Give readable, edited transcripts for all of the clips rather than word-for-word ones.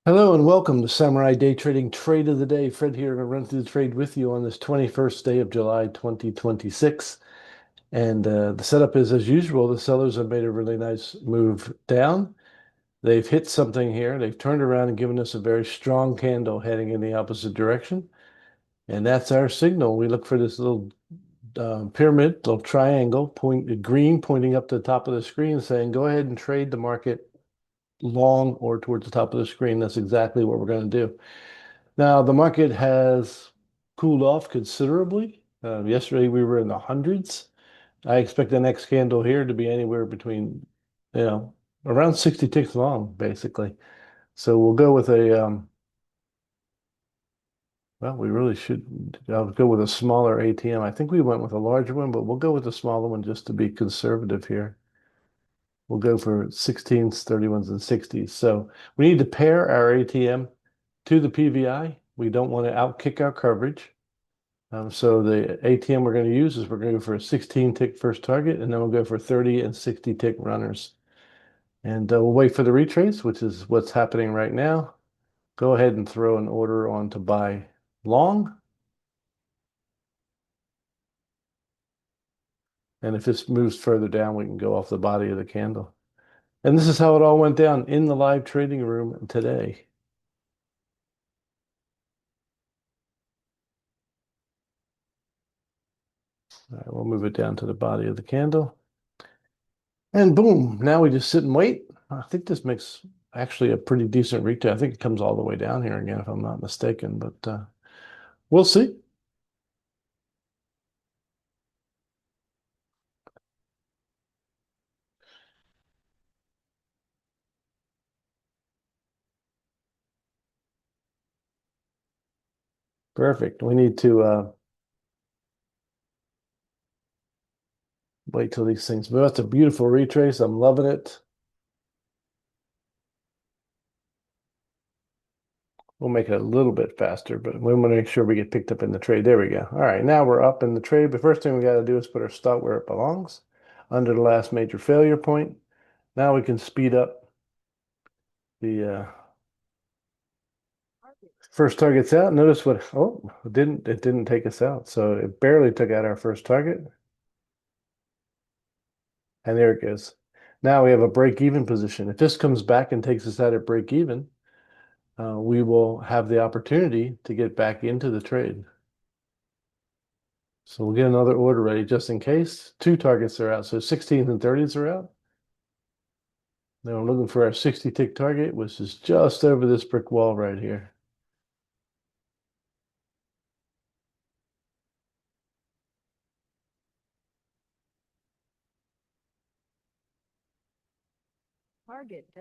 Hello and welcome to Samurai Day Trading Trade of the Day. Fred here to run through the trade with you on this 21st day of July 2026. And the setup is as usual. The sellers have made a really nice move down. They've hit something here. They've turned around and given us a very strong candle heading in the opposite direction. And that's our signal. We look for this little pyramid, little triangle, green pointing up to the top of the screen saying, go ahead and trade the market long or towards the top of the screen. That's exactly what we're going to do. Now, the market has cooled off considerably. Yesterday we were in the hundreds. I expect the next candle here to be anywhere between, you know, around 60 ticks long, basically. So we'll go with well, we really should, I'll go with a smaller ATM. I think we went with a larger one, but we'll go with a smaller one just to be conservative here. We'll go for 16s, 31s, and 60s. So we need to pair our ATM to the PVI. We don't want to outkick our coverage. So the ATM we're going to use is we're going to go for a 16 tick first target, and then we'll go for 30 and 60 tick runners. And we'll wait for the retrace, which is what's happening right now. Go ahead and throw an order on to buy long. And if this moves further down, we can go off the body of the candle. And this is how it all went down in the live trading room today. All right, we'll move it down to the body of the candle. And boom, now we just sit and wait. I think this makes actually a pretty decent retest. I think it comes all the way down here again, if I'm not mistaken, but we'll see. Perfect. We need to wait till these things move. That's a beautiful retrace. I'm loving it. We'll make it a little bit faster, but we want to make sure we get picked up in the trade. There we go. All right, now we're up in the trade. The first thing we got to do is put our stop where it belongs, under the last major failure point. Now we can speed up the first target's out. Notice what, oh, it didn't take us out. So it barely took out our first target. And there it goes. Now we have a break-even position. If this comes back and takes us out at break-even, we will have the opportunity to get back into the trade. So we'll get another order ready just in case. Two targets are out. So 16s and 30s are out. Now I'm looking for our 60 tick target, which is just over this brick wall right here.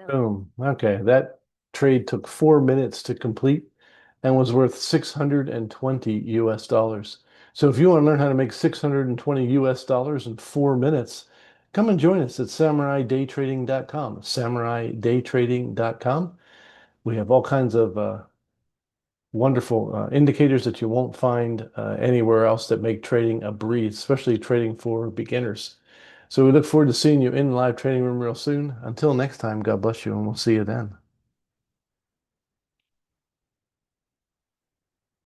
Boom. Okay, that trade took 4 minutes to complete and was worth 620 US dollars. So if you want to learn how to make 620 US dollars in 4 minutes, come and join us at SamuraiDayTrading.com. SamuraiDayTrading.com. We have all kinds of wonderful indicators that you won't find anywhere else that make trading a breeze, especially trading for beginners. So we look forward to seeing you in the live trading room real soon. Until next time, God bless you, and we'll see you then.